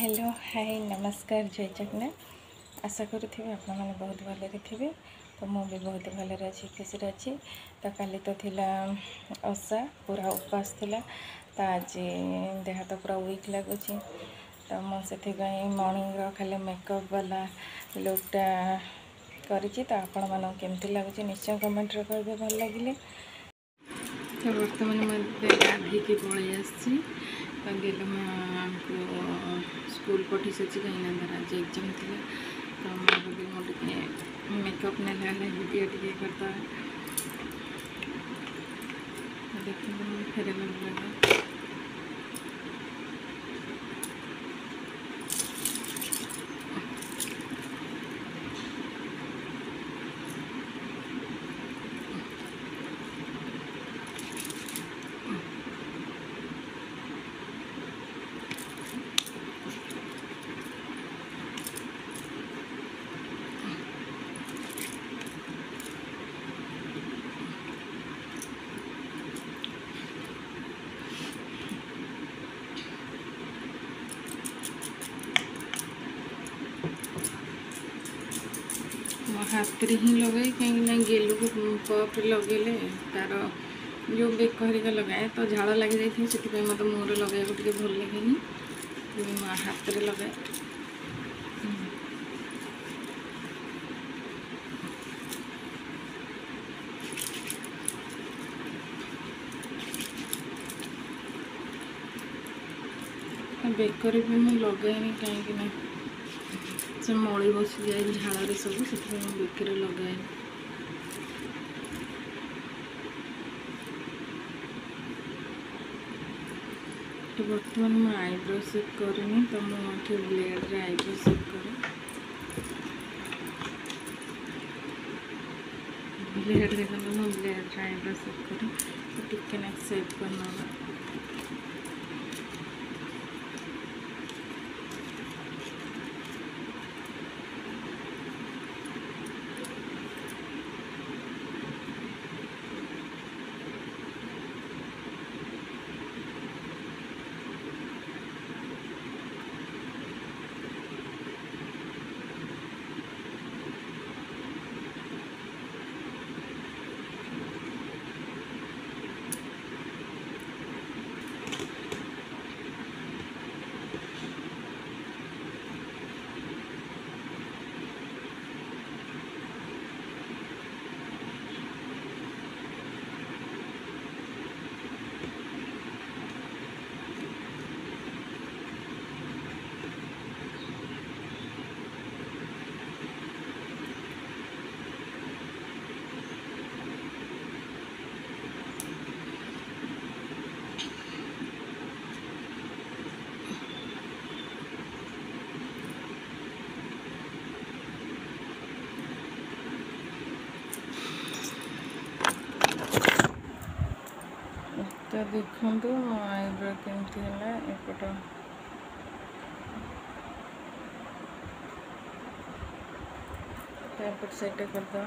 Hello hi नमस्कार जय जगन्नाथ। आशा करुँचे आप बहुत भलरे थे। तो मुझे बहुत भलरे अच्छी खुशी अच्छी। तो काली तो थिला ओषा पूरा उपवास थिला। तो आज देह तो पूरा वीक लगुच। तो मुझे मॉर्निंग खाली मेकअप वाला लुकटा करी। तो आपण मन केमती लगुच निश्चय कमेंट कहे भल लगे। तो बर्तमान मैं गाधी के पलि आसी गेल को स्कूल पठी सारी कहीं धर आज एग्जाम थी। तो मुझे मेकअप ने वीडियो टे करता देखिए फेरे लगे। हाथ में ही लगे कहीं गेलू को पप लगे तार जो बेक हरिका लगाए तो झाड़ लग जाए से मत मुहर लगे भल लगे हाथ में लगे। बेकर भी मुझे लगाए कहीं से मली बसी जाए झाड़ सब से बेकर लगाए। तो बर्तमान मैं आईब्रो सेप करनी। तो मुझे ब्लेड रे आईब्रो सेप कर ब्लेड देखा मुझे ब्लेड रे आईब्रो सेप कर तो टिके ना सेप करना। तो देखो मो आईब्रो केमती है एपट एपट साइड करदे।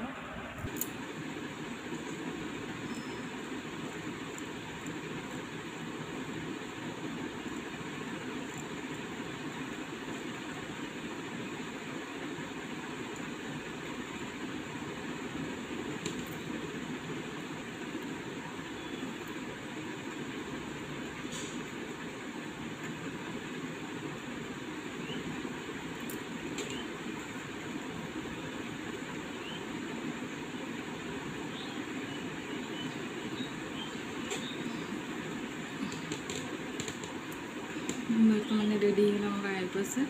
मैंने रेडी है मोर आईब्रो से।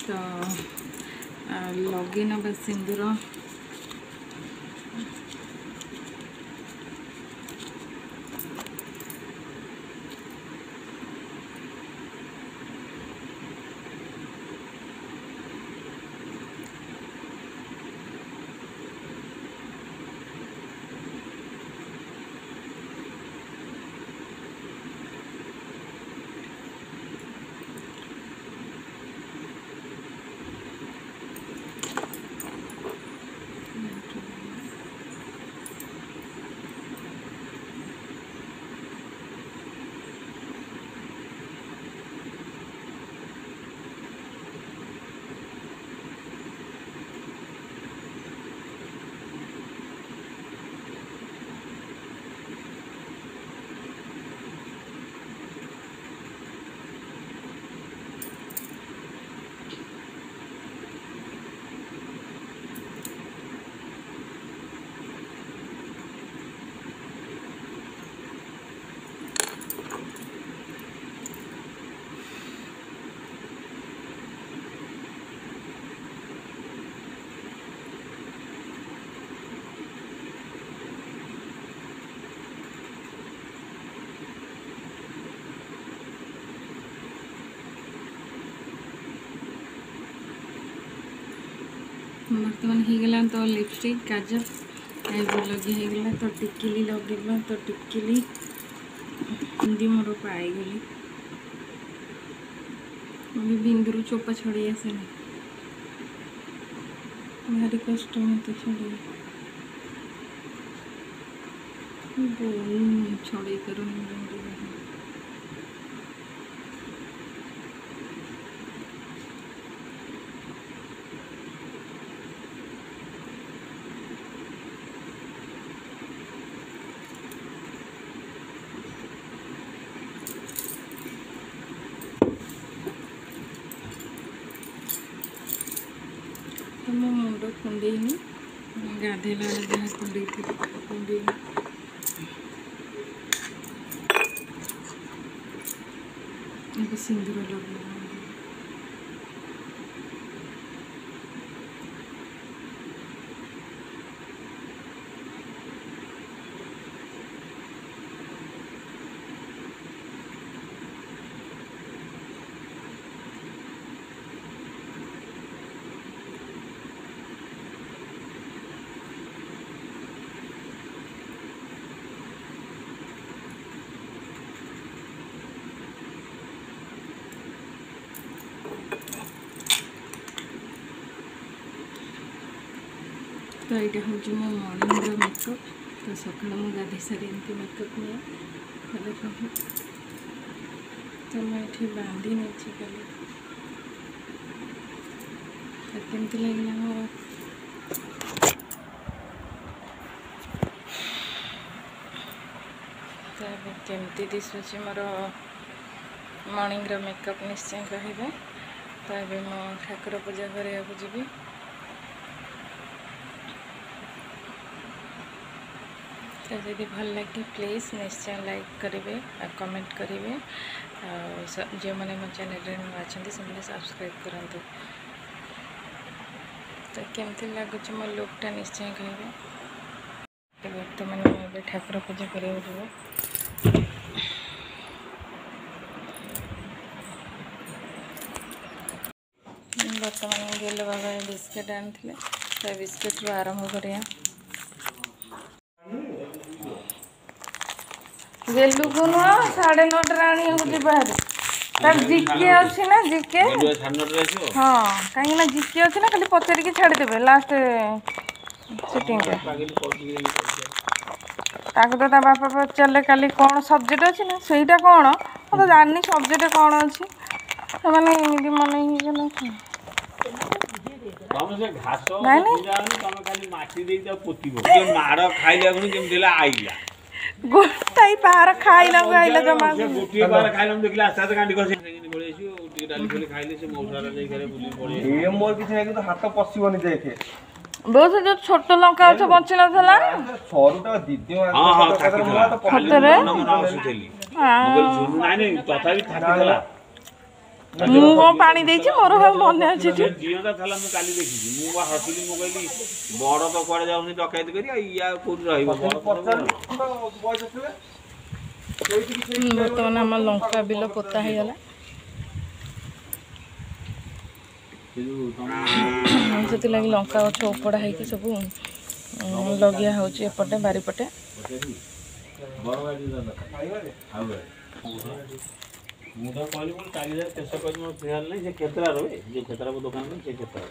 तो लगे ना सिंदूर बर्तमान हो गला तो लिपस्टिक काजल आईब्रो लगे हो गला तो टिकिली लगे तो टिकिली हिंदी मोर पाईगली बिंदुर चोपा छड़ी आसे भारी कष्ट मत छड़ी छड़े करूँ तो मो मुंड कुंडेनी गाधेला जहाँ कुंडे कुंडे सिंदूर लगे तो ये हूँ मो मॉर्निंग मेकअप तो सका मुझे गाधे सारी एमती मेकअप नहीं तो मैं बांधी नहीं कल केमती लगे मोर तो केमती दिशुची मोर मॉर्निंग मेकअप निश्चय कहे तो ये मो ठाकुर पूजा करने जी तो यदि भल लगे प्लीज़ निश्चय लाइक करेंगे और कमेंट करेंगे जो मैंने मो चैनल अच्छा से सब्सक्राइब करूँ तो केमती लगुच मो लुकटा निश्चय कहे बर्तमान मुझे ठाकुर पूजा कर बर्तमान गेल बाबा बिस्किट आनी तो बिस्किट रू आरंभ करिया गेलु को नुआ 9:30 आनी होती बाहर तार जीके अच्छी ना जीके हाँ कहीं ना जीके अच्छी ना खाली पचार के छाड़ी देबे लास्ट सिटिंग रे ताको तो ता बापा पचारे काली कौन सब्जेक्ट अच्छी ना सेटा कौन तो जानी सब्जेक्ट कौन अच्छी तो माने एमती मन ही तमे से घास जानी तमे खाली माटी देई जा पोतीबो जे माड़ खाइला गुनी केमथिला आइला गोटाई पार खाइला आइला जमा से गोटी पार खाइला देखला आस्ता कांडी करसे पळे आसी उटी डाली खेले खाइले से मौसारा जाई करे बुली पळे ए मोर किछ नै कि तो हाथ पसिबोनी देखे बहुत जो छोट लंका छ बंची नथला सरुटा दीदी हां हां खतरे हां नै नै तथापि थाकिला मु को पानी देछि मोर मन अछि जीवता थला मु काली देखि मु बा हसली मु कहली बड़ तो कोड़े जाउनी डकैत करी या कोन रहिबो बर्तमान आम लंका बिल पोता हो गला से लगे लंका गछ उपड़ा हो सब लगिया होपटे बारीपटे मुदा कहली मु काली जा चेष्टा करी मो फियाल नै से खेतरा रहे जे खेतरा को दुकान में से खेतरा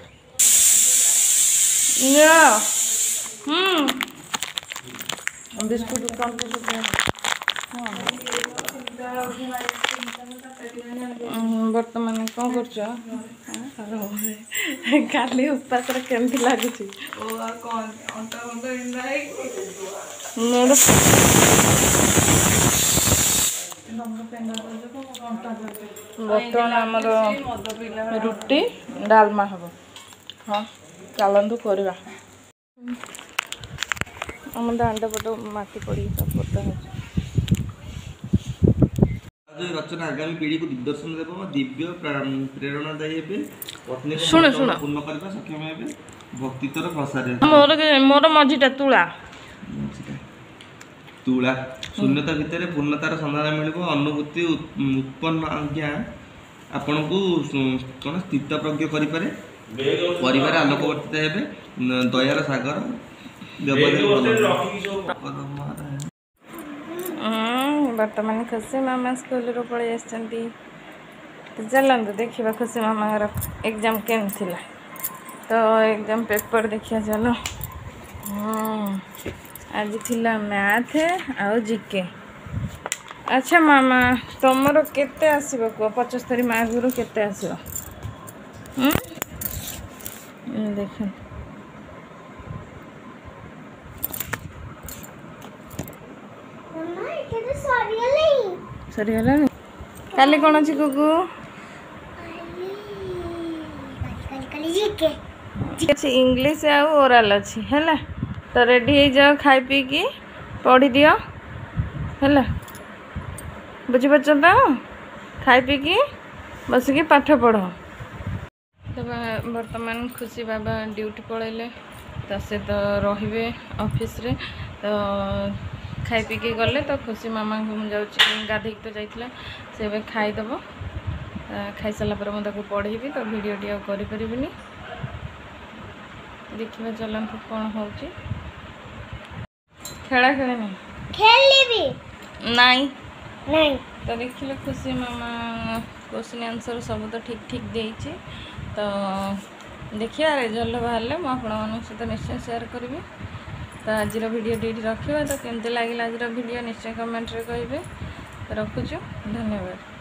बिस्कुट दुकान के बर्तमान कौन कर उपास केमती लगुच बर्तमान आमर रुटी डालमा हम हाँ चलतु करवा आम दांड पट मटी पड़ी सब पोता रचना आगामी पीढ़ी को दिग्दर्शन देव दिव्य प्रेरणादायी पत्नी शुण शुण पूर्ण करने सक्षम हे भक्तित्वर प्रसार मोर मोर मझीटा तुला तुला शून्यता भितर पूर्णतार सन्धान मिल अनुभूति उत्पन्न आज्ञा आपण को कौन स्थित प्रज्ञ करें ପରିବାର ଆଲୋକବର୍ତ୍ତିତ ହେବେ। ଦୟାର ସାଗର ବର୍ତ୍ତମାନ ଖୁସି ମାମା ସ୍କୁଲରୁ ପଳେଇ ଆସିଛନ୍ତି। ଚାଲନ୍ତୁ ଦେଖିବା ଖୁସି ମାମାଙ୍କର ଏକ୍ଜାମ୍ କେମିତି ଥିଲା। ତ ଏକ୍ଜାମ୍ ପେପର୍ ଦେଖିବା ଚାଲ। ଆଜି ଥିଲା ମ୍ୟାଥ୍ ଆଉ ଜିକେ। ଆଚ୍ଛା ମାମା ତମର କେତେ ଆସିବ କୁହ? 75 ମାର୍କରୁ କେତେ ଆସିବ? ଦେଖ ସରିଗଲାଣି। କାଲି କ'ଣ ଅଛି ଗୁଗୁ? ଅଛି ଇଂଲିଶ ଆଉ ଓରାଲ୍ ଅଛି ହେଲା। ତ ରେଡ଼ି ହେଇଯାଅ, ଖାଇ ପିଇକି ପଢ଼ିଦିଅ ହେଲା। ବୁଝିପାରୁଛ ତ? ଖାଇ ପିଇକି ବସିକି ପାଠ ପଢ଼। ତ ବର୍ତ୍ତମାନ ଖୁସି ବାବା ଡ୍ୟୁଟି ପଳେଇଲେ, ତ ସେ ତ ରହିବେ ଅଫିସରେ। ତ ଖାଇ ପିଇକି ଗଲେ। ତ ଖୁସି ମାମାଙ୍କୁ ମୁଁ ଯାଉଛି, ଗାଧେଇକି ତ ଯାଇଥିଲା, ସେ ଏବେ ଖାଇଦେବ। ଖାଇସାରିଲା ପରେ ମୁଁ ତାକୁ ପଢ଼େଇବି। ତ ଭିଡ଼ିଓଟି ଆଉ କରିପାରିବିନି। ଦେଖିବା ଚାଲନ୍ତୁ କ'ଣ ହେଉଛି। ଖେଳା ଖେଳି ନାହିଁ, ଖେଳିବି ନାଇଁ। ତ ଦେଖିଲେ ଖୁସି ମାମା କ୍ୱେଶ୍ଚିନ୍ ଆନ୍ସର୍ ସବୁ ତ ଠିକ୍ ଦେଇଛି। ତ ଦେଖିବା ରେଜଲ୍ଟ ବାହାରିଲେ ମୁଁ ଆପଣମାନଙ୍କ ସହିତ ନିଶ୍ଚୟ ସେୟାର କରିବି। ତ ଆଜିର ଭିଡ଼ିଓଟି ଏଇଠି ରଖିବା। ତ କେମିତି ଲାଗିଲା ଆଜିର ଭିଡ଼ିଓ ନିଶ୍ଚୟ କମେଣ୍ଟରେ କହିବେ। ରଖୁଛୁ, ଧନ୍ୟବାଦ।